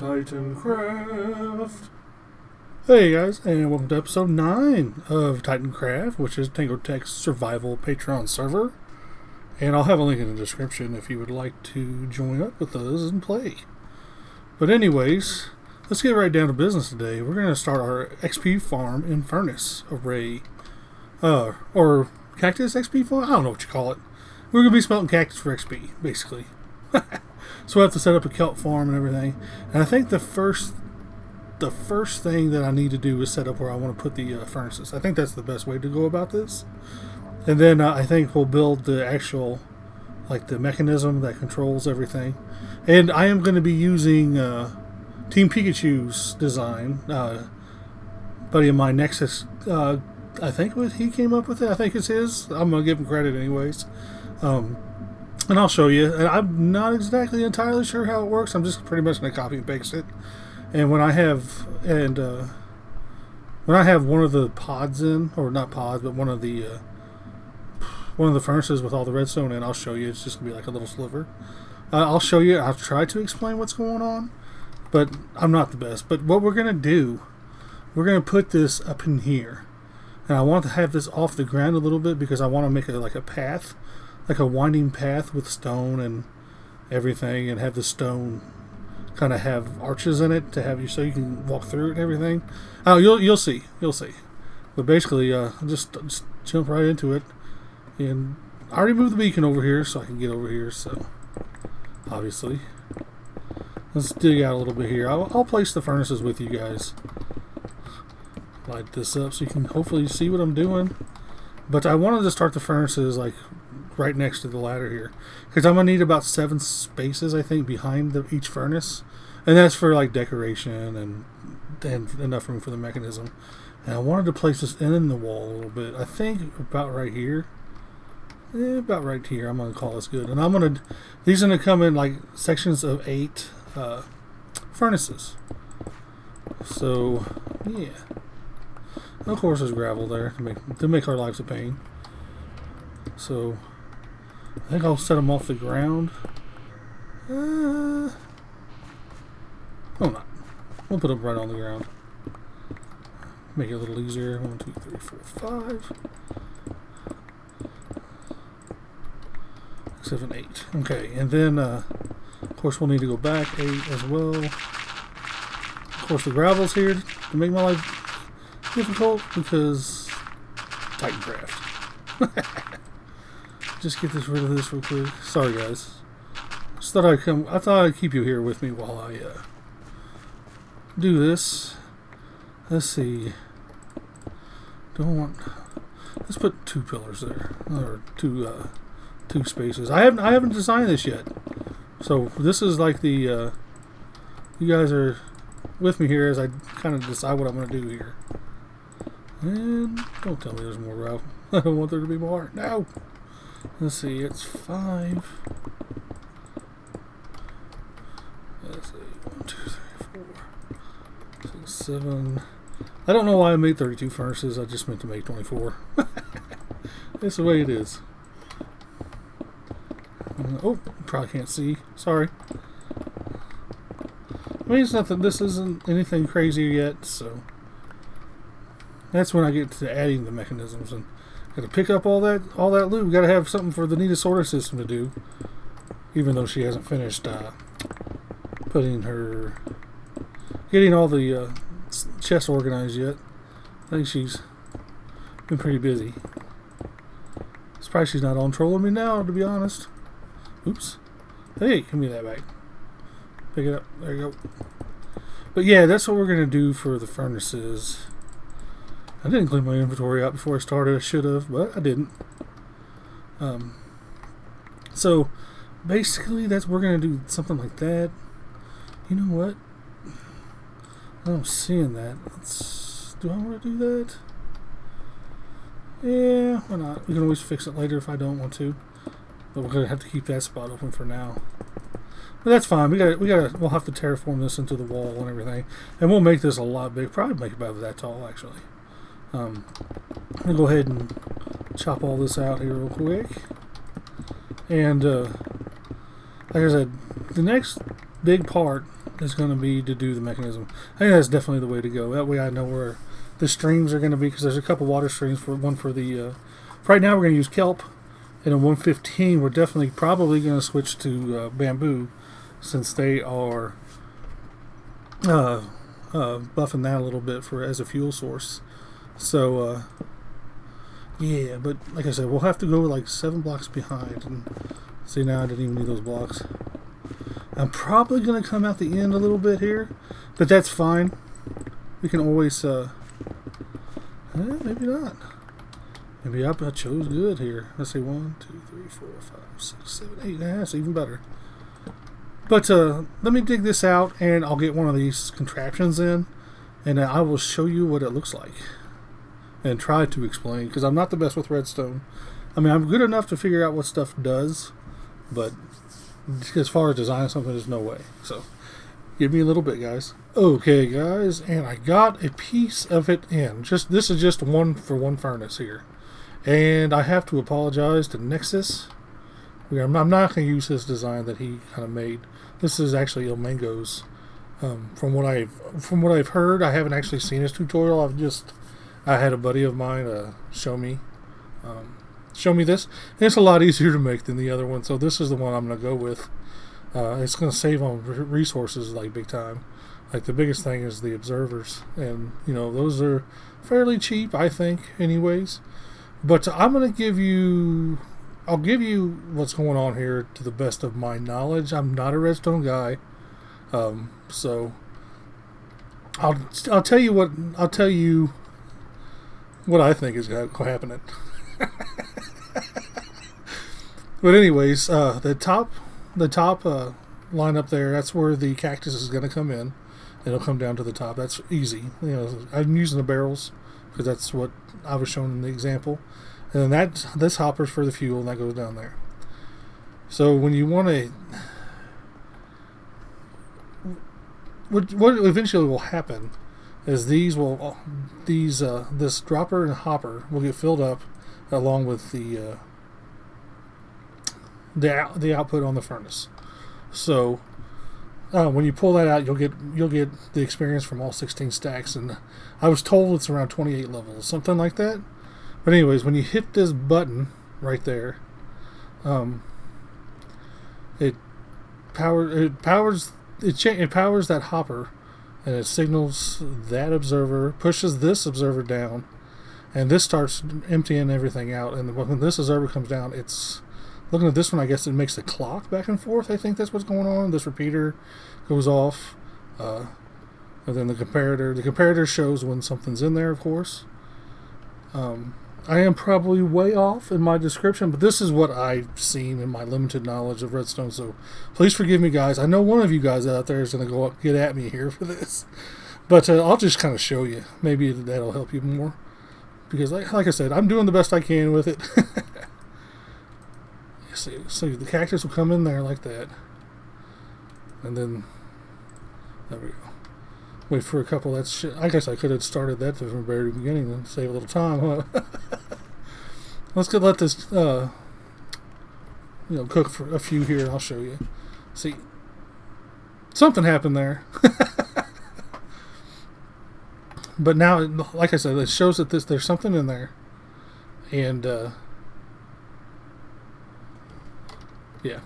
Titancraft. Hey guys, and welcome to episode 9 of Titancraft, which is Tango Tech's survival Patreon server. And I'll have a link in the description if you would like to join up with us and play. But anyways, let's get right down to business today. We're going to start our XP farm in furnace array. Or cactus XP farm? I don't know what you call it. We're going to be smelting cactus for XP, basically. So we have to set up a kelp farm and everything. And I think the first thing that I need to do is set up where I want to put the furnaces. I think that's the best way to go about this. And then I think we'll build the actual, like the mechanism that controls everything. And I am going to be using Team Pikachu's design. Buddy of mine, Nexus, I think he came up with it. I think it's his. I'm going to give him credit anyways. And I'll show you. And I'm not exactly entirely sure how it works. I'm just pretty much going to copy and paste it. And when I have one of the pods in, or not pods, but one of the furnaces with all the redstone in, I'll show you. It's just gonna be like a little sliver. I'll show you. I'll try to explain what's going on, but I'm not the best. But what we're gonna do, we're gonna put this up in here, and I want to have this off the ground a little bit because I want to make it like a path, like a winding path with stone and everything, and have the stone kind of have arches in it to have you so you can walk through it and everything. Oh, you'll see. But basically, just jump right into it. And I already moved the beacon over here so I can get over here. So obviously, let's dig out a little bit here. I'll place the furnaces with you guys. Light this up so you can hopefully see what I'm doing. But I wanted to start the furnaces like right next to the ladder here, because I'm gonna need about 7 spaces, I think, behind each furnace, and that's for like decoration and enough room for the mechanism. And I wanted to place this in the wall a little bit. I think about right here. About right here. I'm gonna call this good, and these are gonna come in like sections of 8 furnaces. So yeah, of course there's gravel there to make our lives a pain. So I think I'll set them off the ground. Oh, not. We'll put them right on the ground. Make it a little easier. 1, 2, 3, 4, 5, 6, 7, 8. Okay, and then of course we'll need to go back 8 as well. Of course the gravel's here to make my life difficult because Titancraft. Just get rid of this real quick. Sorry guys. I thought I'd keep you here with me while I do this. Let's see. Let's put 2 pillars there, or 2 spaces. I haven't designed this yet, so this is like the you guys are with me here as I kind of decide what I'm going to do here. And don't tell me there's more route. I don't want there to be more. No. Let's see, it's 5. Let's see, 1, 2, 3, 4, 6, 7. I don't know why I made 32 furnaces. I just meant to make 24. That's the way it is. Oh, probably can't see. Sorry. I mean, it's nothing. This isn't anything crazy yet, so that's when I get to adding the mechanisms and. Got to pick up all that loot. We got to have something for the Nita sorter system to do, even though she hasn't finished getting all the chests organized yet. I think she's been pretty busy. Surprised she's not on trolling me now, to be honest. Oops. Hey, give me that back. Pick it up. There you go. But yeah, that's what we're gonna do for the furnaces. I didn't clean my inventory out before I started. I should have, but I didn't. So basically, we're gonna do something like that. You know what? I'm seeing that. Do I want to do that? Yeah, why not? We can always fix it later if I don't want to. But we're gonna have to keep that spot open for now. But that's fine. We'll have to terraform this into the wall and everything, and we'll make this a lot big. Probably make it about that tall, actually. I'm gonna go ahead and chop all this out here real quick, and like I said, the next big part is going to be to do the mechanism. I think that's definitely the way to go. That way I know where the streams are going to be, because there's a couple water streams. For one for the for right now we're going to use kelp, and in 115 we're definitely probably going to switch to bamboo, since they are buffing that a little bit for as a fuel source. So yeah, but like I said, we'll have to go like 7 blocks behind. And see, now I didn't even need those blocks. I'm probably going to come out the end a little bit here, but that's fine. We can always, maybe not. Maybe I chose good here. Let's see, 1, 2, 3, 4, 5, 6, 7, 8. That's even better. But let me dig this out, and I'll get one of these contraptions in, and I will show you what it looks like, and try to explain, because I'm not the best with redstone. I mean, I'm good enough to figure out what stuff does, but as far as designing something, there's no way. So give me a little bit, guys. Okay, guys, and I got a piece of it in. This is just one for one furnace here, and I have to apologize to Nexus. I'm not going to use his design that he kind of made. This is actually Il Mango's. From what I've heard, I haven't actually seen his tutorial. I had a buddy of mine show me this, and it's a lot easier to make than the other one, so this is the one I'm going to go with. It's going to save on resources like big time. Like the biggest thing is the observers, and you know, those are fairly cheap, I think, anyways. But I'm going to I'll give you what's going on here to the best of my knowledge. I'm not a redstone guy, so I'll tell you what I think is happening. But anyways, the top line up there, that's where the cactus is going to come in. It'll come down to the top. That's easy. You know, I'm using the barrels because that's what I was shown in the example. And then this hopper's for the fuel, and that goes down there. So when you want to, what eventually will happen is this dropper and hopper will get filled up along with the output on the furnace. So when you pull that out, you'll get the experience from all 16 stacks, and I was told it's around 28 levels, something like that. But anyways, when you hit this button right there, it powers that hopper, and it signals that observer, pushes this observer down, and this starts emptying everything out. And when this observer comes down, it's looking at this one. I guess it makes the clock back and forth. I think that's what's going on. This repeater goes off, and then the comparator shows when something's in there, of course. I am probably way off in my description, but this is what I've seen in my limited knowledge of redstone, so please forgive me, guys. I know one of you guys out there is going to go up, get at me here for this, but I'll just kind of show you. Maybe that'll help you more, because like I said, I'm doing the best I can with it. So the cactus will come in there like that, and then there we go. Wait for a couple. That's shit. I guess I could have started that from the very beginning and save a little time, huh? Let's let this cook for a few here, and I'll show you. See, something happened there. But now, like I said, it shows that there's something in there, and yeah.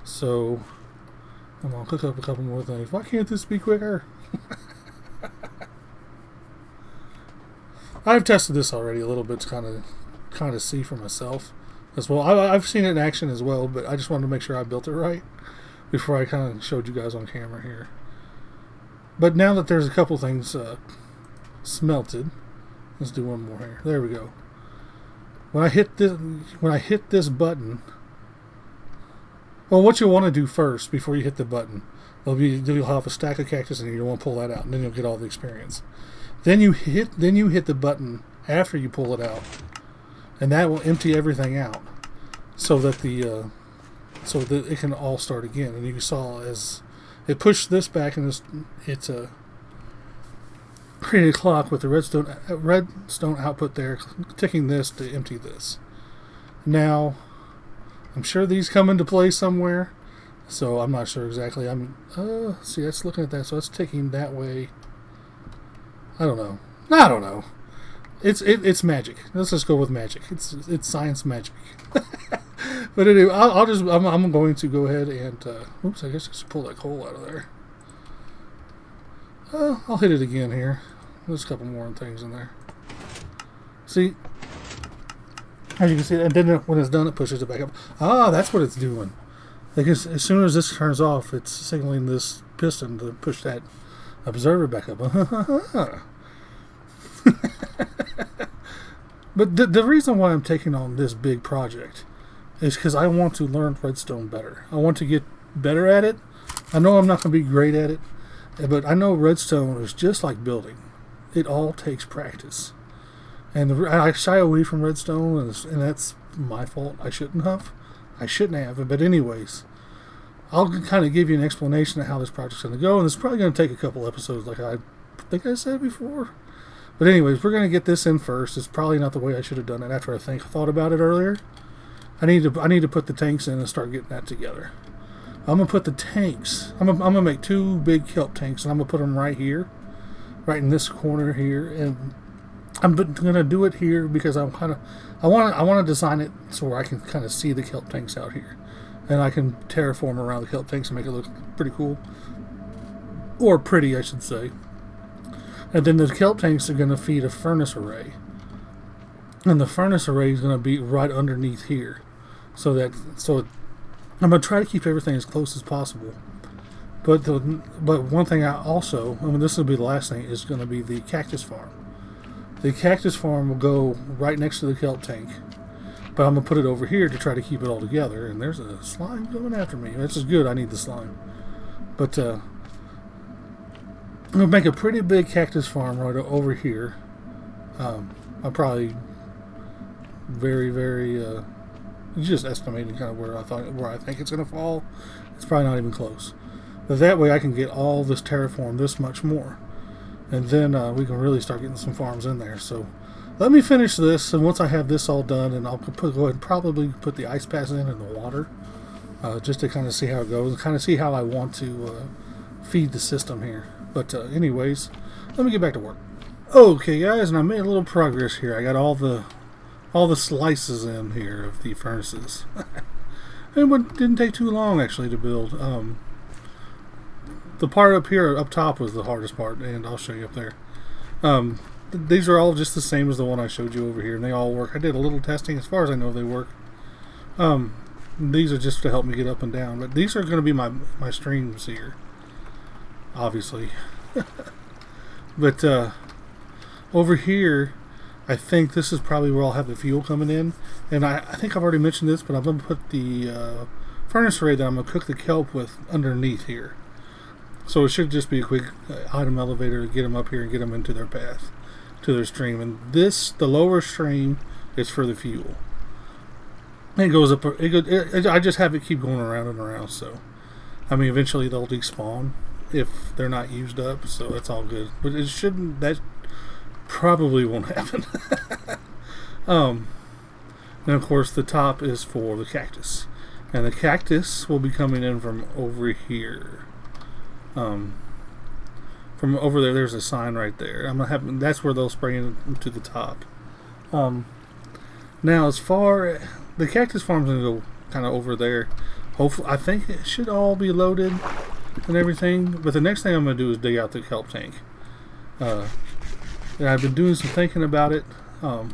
So I'm gonna cook up a couple more things. Why can't this be quicker? I've tested this already a little bit to kind of see for myself as well. I've seen it in action as well, but I just wanted to make sure I built it right before I kind of showed you guys on camera here. But now that there's a couple things smelted, let's do one more here. There we go. When I hit this button, well, what you'll want to do first before you hit the button, you'll have a stack of cactus in here. You'll want to pull that out, and then you'll get all the experience. Then you hit the button after you pull it out, and that will empty everything out, so that it can all start again. And you saw as it pushed this back, and it's created a clock with the redstone output there, ticking this to empty this. Now, I'm sure these come into play somewhere. So I'm not sure exactly. See, that's looking at that. So it's taking that way. I don't know. I don't know. It's magic. Let's just go with magic. It's science magic. But anyway, I'm going to go ahead and oops. I guess I should pull that coal out of there. I'll hit it again here. There's a couple more things in there. See, as you can see, and then when it's done, it pushes it back up. Ah, that's what it's doing. Because as soon as this turns off, it's signaling this piston to push that observer back up. But the reason why I'm taking on this big project is because I want to learn redstone better. I want to get better at it. I know I'm not going to be great at it, but I know redstone is just like building. It all takes practice. And I shy away from redstone, and that's my fault. I shouldn't have. But anyways, I'll kind of give you an explanation of how this project's going to go, and it's probably going to take a couple episodes, like I think I said before. But anyways, we're going to get this in first. It's probably not the way I should have done it after I thought about it earlier. I need to put the tanks in and start getting that together. I'm going to put the tanks. I'm going to make 2 big kelp tanks, and I'm going to put them right here, right in this corner here, and I'm going to do it here because I want to design it so where I can kind of see the kelp tanks out here, and I can terraform around the kelp tanks and make it look pretty cool, or pretty, I should say. And then the kelp tanks are going to feed a furnace array, and the furnace array is going to be right underneath here, so I'm going to try to keep everything as close as possible. But one thing this will be the last thing, is going to be the cactus farm. The cactus farm will go right next to the kelp tank, but I'm going to put it over here to try to keep it all together. And there's a slime going after me. This is good. I need the slime. But I'm going to make a pretty big cactus farm right over here. I'm probably very, very just estimating kind of where I think it's going to fall. It's probably not even close. But that way I can get all this terraform this much more. And then we can really start getting some farms in there. So let me finish this, and once I have this all done, and I'll go ahead and probably put the ice pass in and the water, just to kind of see how it goes, and kind of see how I want to feed the system here. But anyways, let me get back to work. Okay, guys, and I made a little progress here. I got all the slices in here of the furnaces. It didn't take too long actually to build. The part up here, up top, was the hardest part, and I'll show you up there. These are all just the same as the one I showed you over here, and they all work. I did a little testing. As far as I know, they work. These are just to help me get up and down, but these are going to be my streams here, obviously. But over here, I think this is probably where I'll have the fuel coming in, and I think I've already mentioned this, but I'm going to put the furnace array that I'm going to cook the kelp with underneath here. So it should just be a quick item elevator to get them up here and get them into their path, to their stream. And the lower stream is for the fuel. It goes up. I just have it keep going around and around. So, I mean, eventually they'll despawn if they're not used up. So that's all good. But it shouldn't. That probably won't happen. And of course, the top is for the cactus, and the cactus will be coming in from over here. From over there's a sign right there. That's where they'll spray into the top. Now, as far the cactus farm's gonna go kind of over there. Hopefully, I think it should all be loaded and everything. But the next thing I'm gonna do is dig out the kelp tank. And I've been doing some thinking about it. I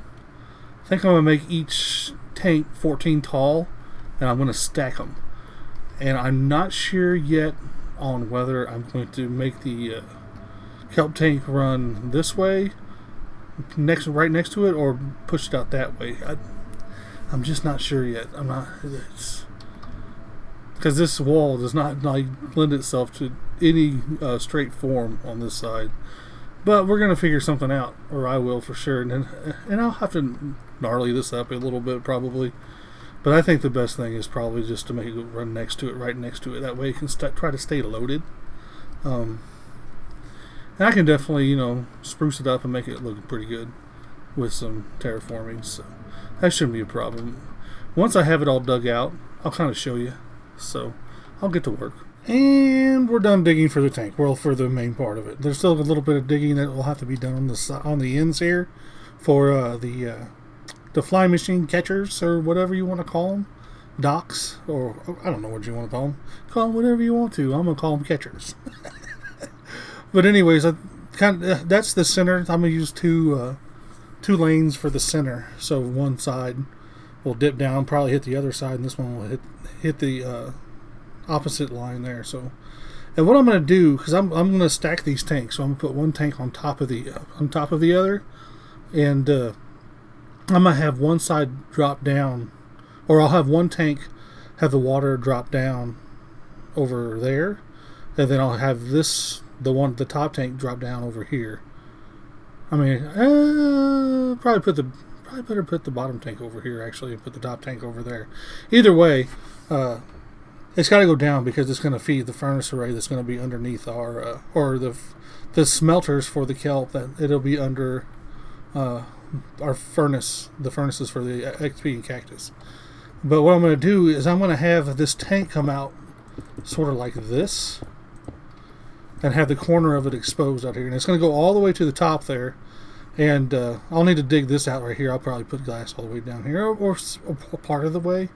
think I'm gonna make each tank 14 tall, and I'm gonna stack them. And I'm not sure yet on whether I'm going to make the kelp tank run this way, right next to it, or push it out that way. I'm just not sure yet. I'm not, because this wall does not lend itself to any straight form on this side. But we're gonna figure something out, or I will for sure, and I'll have to gnarly this up a little bit probably. But I think the best thing is probably just to make it run next to it, right next to it. That way it can try to stay loaded. And I can definitely, spruce it up and make it look pretty good with some terraforming. So that shouldn't be a problem. Once I have it all dug out, I'll kind of show you. So I'll get to work. And we're done digging for the tank. Well, for the main part of it. There's still a little bit of digging that will have to be done on the ends here for the fly machine catchers, or whatever you want to call them. Docks, or I don't know what you want to call them. Call them whatever you want to. I'm going to call them catchers. But anyways, that's the center. I'm going to use two lanes for the center. So one side will dip down, probably hit the other side, and this one will hit the opposite line there. So, and what I'm going to do, because I'm going to stack these tanks, so I'm going to put one tank on top of the other, and I'm going to have one side drop down, or I'll have one tank have the water drop down over there, and then I'll have the top tank drop down over here. I mean, probably better put the bottom tank over here actually, and put the top tank over there. Either way, it's got to go down because it's going to feed the furnace array that's going to be underneath our or the smelters for the kelp. That it'll be under our furnace, the furnaces for the XP and cactus. But what I'm going to do is I'm going to have this tank come out sort of like this, and have the corner of it exposed out here, and it's going to go all the way to the top there. And I'll need to dig this out right here. I'll probably put glass all the way down here, or part of the way.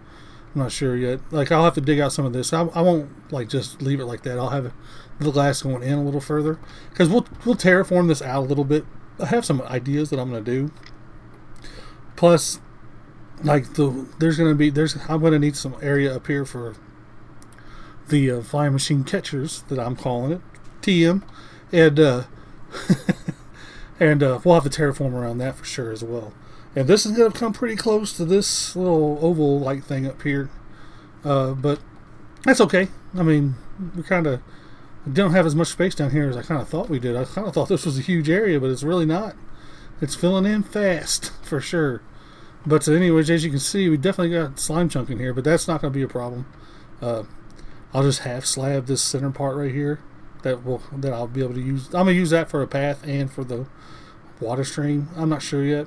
I'm not sure yet. Like, I'll have to dig out some of this. I won't like just leave it like that. I'll have the glass going in a little further, because we'll terraform this out a little bit. I have some ideas that I'm going to do. Plus, like I'm going to need some area up here for the flying machine catchers that I'm calling it, TM, and and we'll have the terraform around that for sure as well. And this is going to come pretty close to this little oval-like thing up here, but that's okay. I mean, we kind of don't have as much space down here as I kind of thought we did. I kind of thought this was a huge area, but it's really not. It's filling in fast for sure. But so anyways, as you can see, we definitely got slime chunk in here, but that's not going to be a problem. I'll just half slab this center part right here that I'll be able to use. I'm going to use that for a path and for the water stream. I'm not sure yet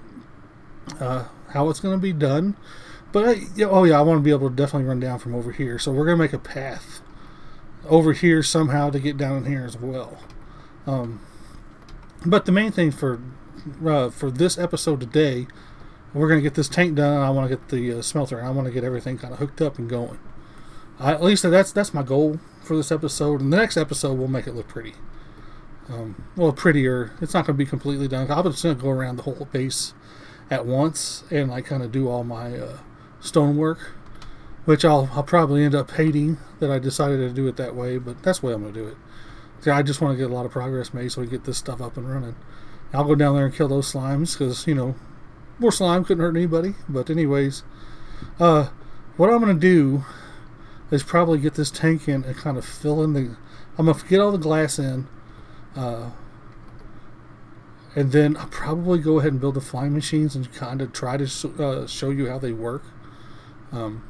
how it's going to be done, but I want to be able to definitely run down from over here. So we're going to make a path over here somehow to get down in here as well. But the main thing for this episode today, we're going to get this tank done, and I want to get the smelter, and I want to get everything kind of hooked up and going. At least that's my goal for this episode. And the next episode, we'll make it look pretty. Well, prettier. It's not going to be completely done. I'm just going to go around the whole base at once and like kind of do all my stonework, which I'll probably end up hating that I decided to do it that way, but that's the way I'm going to do it. See, I just want to get a lot of progress made so we get this stuff up and running. I'll go down there and kill those slimes because, more slime couldn't hurt anybody. But anyways, what I'm going to do is probably get this tank in and kind of fill in I'm going to get all the glass in, and then I'll probably go ahead and build the flying machines and kind of try to show you how they work. And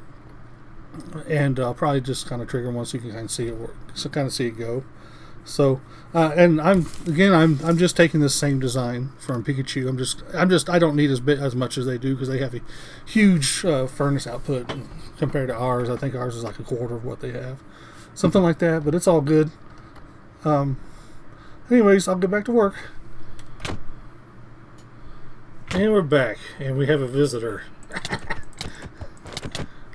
I'll probably just kind of trigger one so you can kind of see it work, so kind of see it go. So, and I'm just taking this same design from Pikachu. I don't need as much as they do because they have a huge furnace output compared to ours. I think ours is like a quarter of what they have, something like that. But it's all good. Anyways, I'll get back to work. And we're back, and we have a visitor.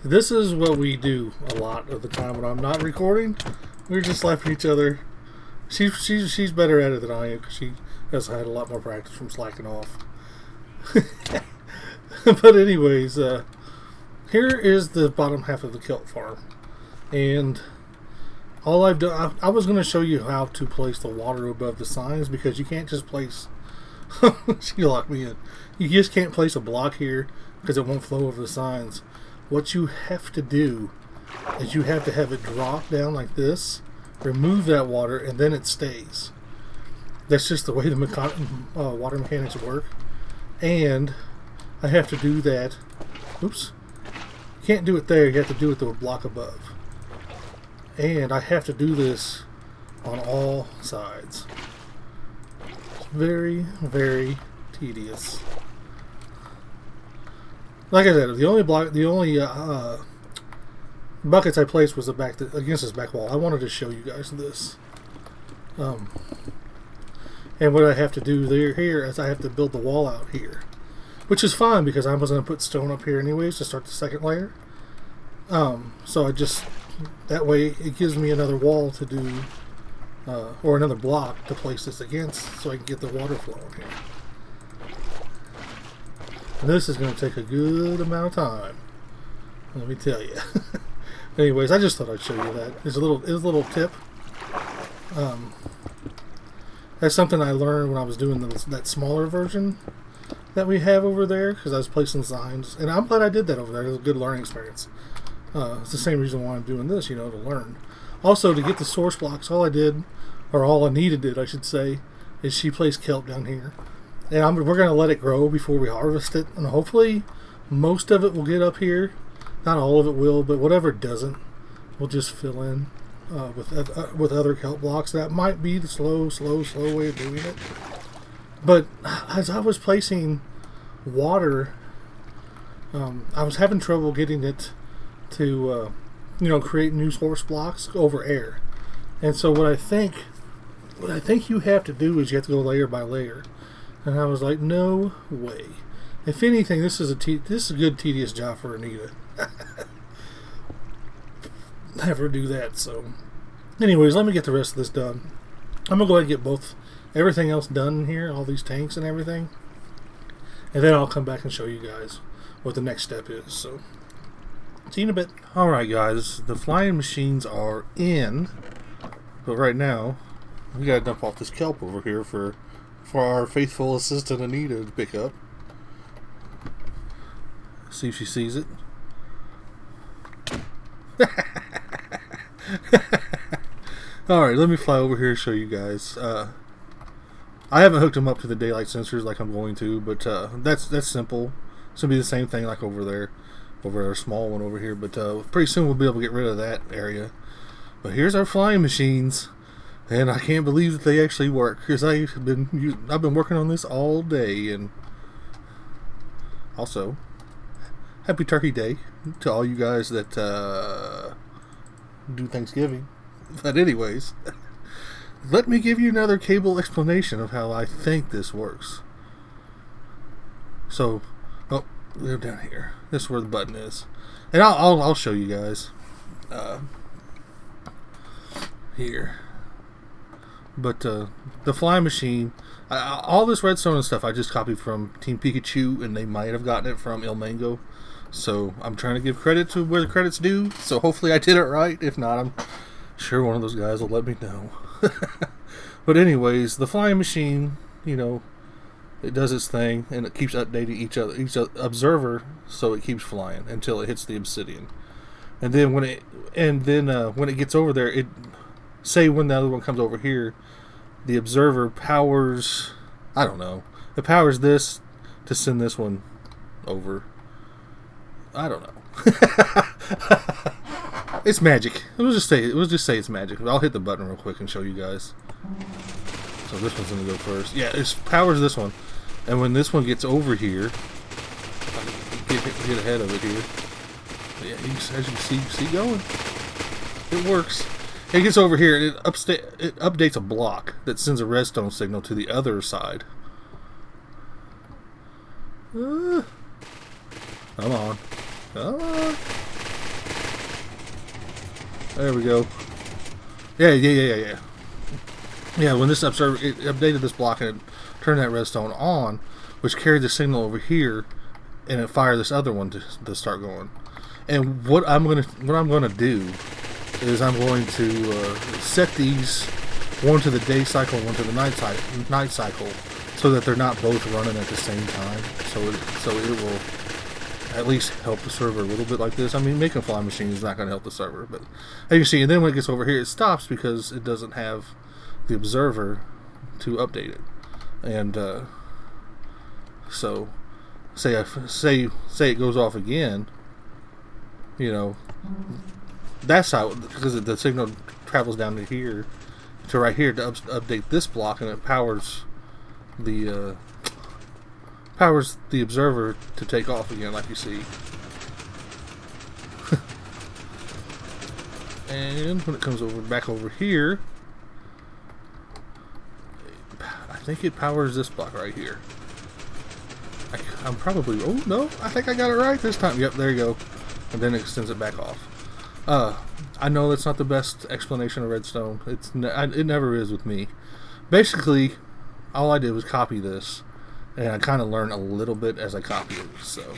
This is what we do a lot of the time when I'm not recording. We're just slapping each other. She's better at it than I am because she has had a lot more practice from slacking off. But anyways, here is the bottom half of the kelp farm, and all I've done, I was going to show you how to place the water above the signs, because you can't just place she locked me in. You just can't place a block here because it won't flow over the signs. What you have to do is you have to have it drop down like this, remove that water, and then it stays. That's just the way the water mechanics work. And I have to do that. Oops. You can't do it there. You have to do it to a block above. And I have to do this on all sides. It's very, very tedious. Like I said, the only buckets I placed was against this back wall. I wanted to show you guys this. And what I have to do here is I have to build the wall out here, which is fine because I was going to put stone up here anyways to start the second layer. So I just, that way it gives me another wall to do, or another block to place this against, so I can get the water flowing here. And this is going to take a good amount of time, let me tell you. Anyways, I just thought I'd show you that. It's a little tip. That's something I learned when I was doing that smaller version that we have over there, because I was placing signs, and I'm glad I did that over there. It was a good learning experience. It's the same reason why I'm doing this, you know, to learn. Also, to get the source blocks, all I needed, I should say, is she placed kelp down here. And we're going to let it grow before we harvest it, and hopefully most of it will get up here. Not all of it will, but whatever it doesn't, we'll just fill in with other kelp blocks. That might be the slow way of doing it. But as I was placing water, I was having trouble getting it to create new source blocks over air. And so what I think you have to do is you have to go layer by layer. And I was like, no way. If anything, this is a good tedious job for Anita. Have her do that. So anyways, let me get the rest of this done. I'm gonna go ahead and get everything else done in here, all these tanks and everything, and then I'll come back and show you guys what the next step is. So see you in a bit. Alright guys, the flying machines are in, but right now we gotta dump off this kelp over here for our faithful assistant Anita to pick up. See if she sees it. Alright, let me fly over here and show you guys. I haven't hooked them up to the daylight sensors like I'm going to, but that's simple. It's going to be the same thing like over there, over our small one over here, but pretty soon we'll be able to get rid of that area. But here's our flying machines, and I can't believe that they actually work, because I've been working on this all day. And also, Happy Turkey Day to all you guys that do Thanksgiving. But anyways, let me give you another Caable explanation of how I think this works. So, we're down here. This is where the button is, and I'll show you guys here. But the flying machine, all this redstone and stuff, I just copied from Team Pikachu, and they might have gotten it from Il Mango. So I'm trying to give credit to where the credit's due. So hopefully I did it right. If not, I'm sure one of those guys will let me know. But anyways, the flying machine, it does its thing, and it keeps updating each observer, so it keeps flying until it hits the obsidian. And then when it gets over there, say when the other one comes over here, the observer powers, I don't know, it powers this to send this one over. I don't know. It's magic. We'll just say it's magic. I'll hit the button real quick and show you guys. So this one's gonna go first. Yeah, it powers this one, and when this one gets over here, get ahead of it here. But yeah, as you can see going. It works. It gets over here, and it updates a block that sends a redstone signal to the other side. Come on. Come on. There we go. Yeah. Yeah, when this observer, it updated this block and it turned that redstone on, which carried the signal over here, and it fired this other one to start going. And what I'm gonna do is I'm going to set these, one to the day cycle, one to the night cycle, so that they're not both running at the same time. So it will at least help the server a little bit like this. I mean, making a flying machine is not going to help the server, but as you see, and then when it gets over here, it stops because it doesn't have the observer to update it. And so say it goes off again, that's how, because the signal travels down to here, to right here, to update this block, and it powers the observer to take off again, like you see. And when it comes over back over here, I think it powers this block right here. I'm probably, oh no, I think I got it right this time. Yep, there you go. And then it extends it back off. I know that's not the best explanation of redstone. It never is with me. Basically, all I did was copy this, and I kind of learned a little bit as I copied it. So,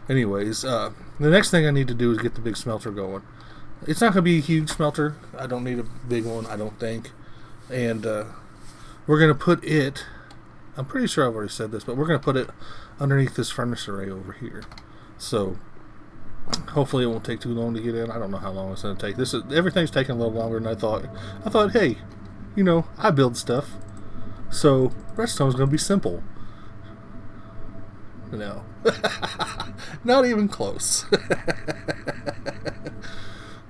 anyways, the next thing I need to do is get the big smelter going. It's not going to be a huge smelter. I don't need a big one, I don't think. And we're going to put it, I'm pretty sure I've already said this, but we're going to put it underneath this furnace array over here. So, hopefully it won't take too long to get in. I don't know how long it's going to take. Everything's taking a little longer than I thought. I thought, hey, you know, I build stuff, so redstone's going to be simple. No. Not even close.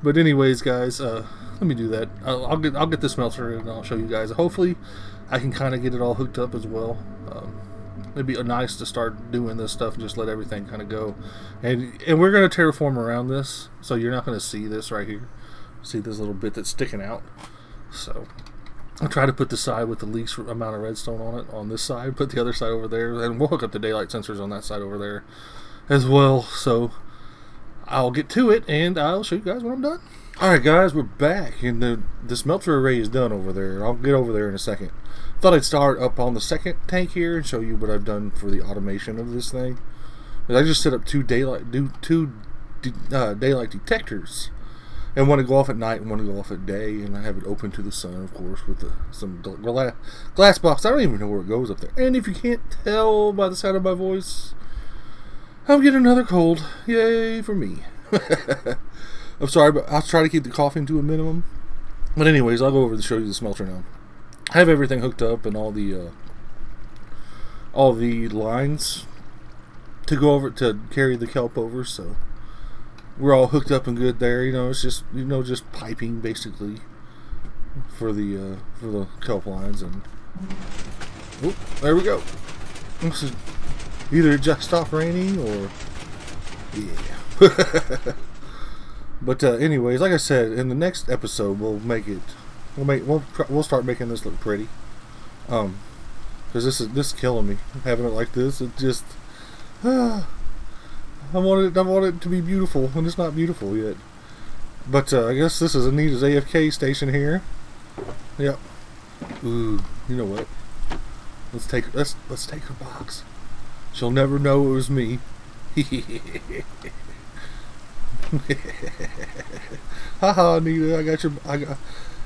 But anyways, guys, let me do that. I'll get the smelter and I'll show you guys. Hopefully I can kind of get it all hooked up as well. It'd be nice to start doing this stuff and just let everything kind of go. And we're going to terraform around this, so you're not going to see this right here. See this little bit that's sticking out. So I'll try to put the side with the least amount of redstone on it on this side, put the other side over there, and we'll hook up the daylight sensors on that side over there as well. So I'll get to it and I'll show you guys when I'm done. Alright guys, we're back, and the smelter array is done over there. I'll get over there in a second. Thought I'd start up on the second tank here and show you what I've done for the automation of this thing. I just set up two daylight detectors, and one to go off at night and one to go off at day, and I have it open to the sun, of course, with some glass box. I don't even know where it goes up there. And if you can't tell by the sound of my voice, I'm getting another cold. Yay for me. I'm sorry, but I'll try to keep the coughing to a minimum. But anyways, I'll go over to show you the smelter now. I have everything hooked up and all the lines to go over to carry the kelp over, so we're all hooked up and good there. You know, it's just just piping basically for the kelp lines, and oh, there we go. This is either it just stopped raining or yeah. But anyways, like I said, in the next episode we'll start making this look pretty. Because this is killing me. Having it like this, it just I want it to be beautiful, and it's not beautiful yet. But I guess this is Anita's AFK station here. Yep. Ooh, you know what? Let's take her box. She'll never know it was me. Haha, Anita,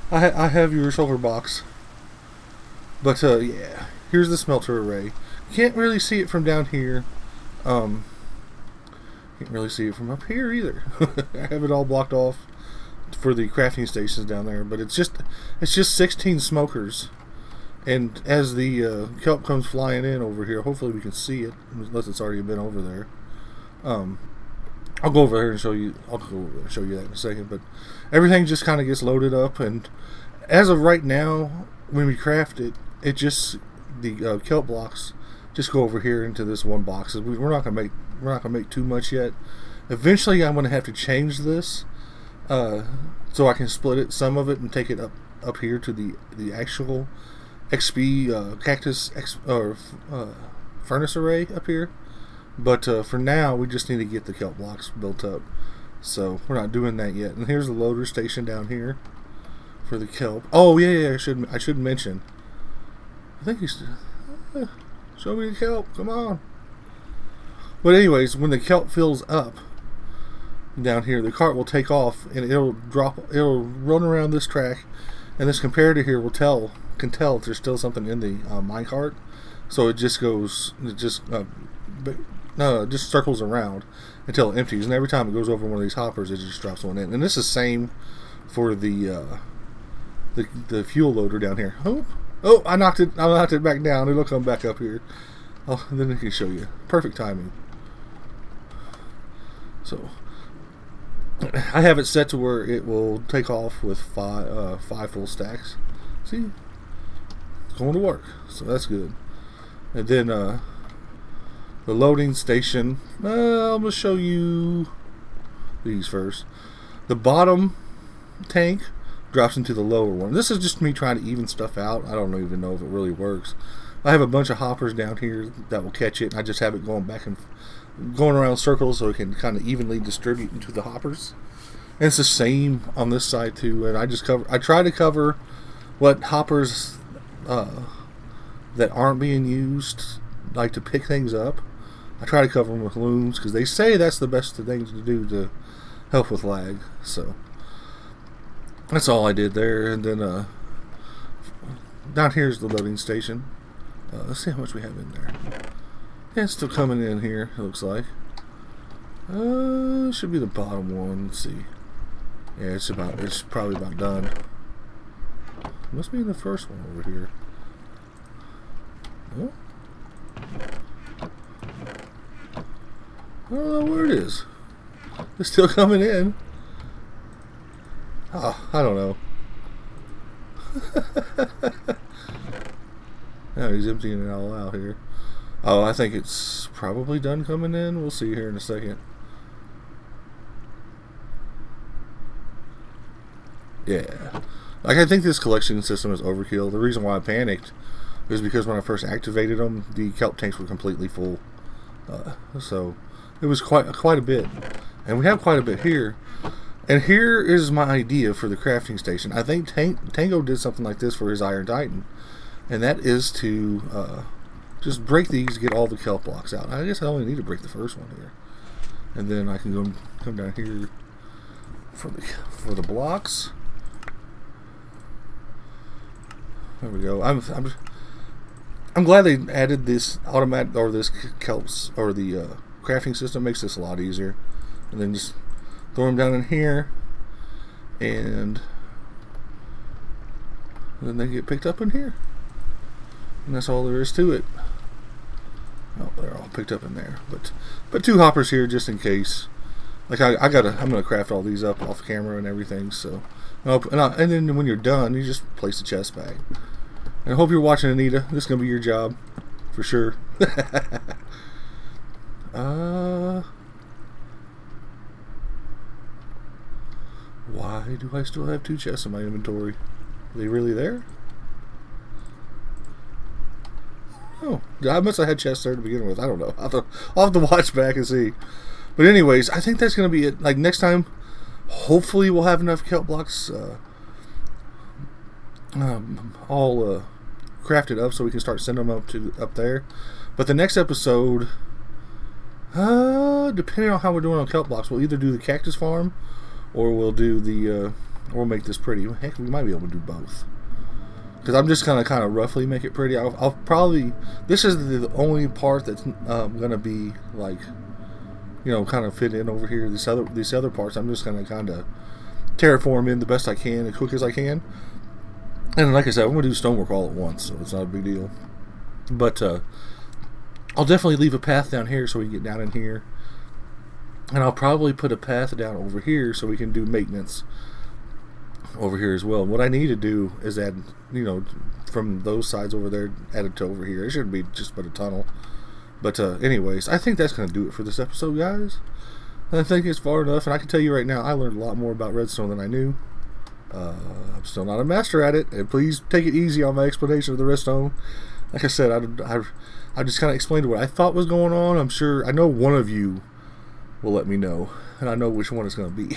I have your shoulder box. But yeah, here's the smelter array. You can't really see it from down here. Can't really see it from up here either. I have it all blocked off for the crafting stations down there, but it's just 16 smokers. And as the kelp comes flying in over here, hopefully we can see it, unless it's already been over there. I'll go over here and show you. I'll go over there and show you that in a second. But everything just kind of gets loaded up, and as of right now, when we craft it, the kelp blocks just go over here into this one box. We're not gonna make too much yet. Eventually, I'm gonna have to change this so I can split some of it, and take it up here to the actual XP cactus furnace array up here. But for now, we just need to get the kelp blocks built up. So we're not doing that yet. And here's the loader station down here for the kelp. Oh yeah, I should mention. I think he's show me the kelp. Come on. But anyways, when the kelp fills up down here, the cart will take off and it'll run around this track, and this comparator here can tell if there's still something in the minecart. So it just circles around until it empties, and every time it goes over one of these hoppers, it just drops one in. And this is same for the fuel loader down here. Oh, I knocked it back down. It'll come back up here. Oh, and then I can show you. Perfect timing. So I have it set to where it will take off with five full stacks. See, it's going to work, so that's good. And then the loading station, I'm going to show you these first. The bottom tank drops into the lower one. This is just me trying to even stuff out. I don't even know if it really works. I have a bunch of hoppers down here that will catch it, and I just have it going around circles so it can kind of evenly distribute into the hoppers. And it's the same on this side too. And I try to cover what hoppers that aren't being used, like to pick things up. I try to cover them with looms because they say that's the best thing to do to help with lag. So that's all I did there. And then down here's the loading station. Let's see how much we have in there. Yeah, it's still coming in here, it looks like. Should be the bottom one. Let's see. Yeah, it's probably about done. Must be in the first one over here. Oh. I don't know where it is. It's still coming in. Oh, I don't know. Now he's emptying it all out here. Oh, I think it's probably done coming in. We'll see here in a second. Yeah. Like, I think this collection system is overkill. The reason why I panicked is because when I first activated them, the kelp tanks were completely full. So it was quite a bit. And we have quite a bit here. And here is my idea for the crafting station. I think Tango did something like this for his Iron Titan. And that is to just break these, get all the kelp blocks out. I guess I only need to break the first one here. And then I can come down here for the blocks. There we go. I'm glad they added this automatic, or this kelps, or the crafting system. Makes this a lot easier. And then just throw them down in here, and then they get picked up in here. And that's all there is to it. Oh, they're all picked up in there. But 2 hoppers here just in case. Like I'm gonna craft all these up off camera and everything. So, and then when you're done, you just place the chest back. And I hope you're watching, Anita. This is gonna be your job, for sure. Why do I still have 2 chests in my inventory? Are they really there? Oh, I must have had chests there to begin with. I don't know. I'll have to watch back and see. But anyways, I think that's going to be it. Like, next time, hopefully we'll have enough kelp blocks all crafted up so we can start sending them up there. But the next episode, depending on how we're doing on kelp blocks, we'll either do the cactus farm or we'll do we'll make this pretty. Heck, we might be able to do both. Because I'm just gonna kind of roughly make it pretty. I'll probably, this is the only part that's gonna be like, you know, kind of fit in over here. These other parts, I'm just gonna kind of terraform in the best I can, as quick as I can. And like I said, I'm gonna do stonework all at once, so it's not a big deal. But I'll definitely leave a path down here so we can get down in here. And I'll probably put a path down over here so we can do maintenance over here as well. What I need to do is add, you know, from those sides over there, add it to over here. It shouldn't be just but a tunnel. But anyways, I think that's going to do it for this episode, guys. I think it's far enough, and I can tell you right now, I learned a lot more about redstone than I knew. I'm still not a master at it, and please take it easy on my explanation of the redstone. Like I said, I just kind of explained what I thought was going on. I'm sure, I know one of you will let me know, and I know which one it's going to be.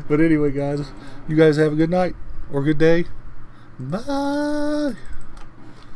But anyway, guys, you guys have a good night or good day. Bye.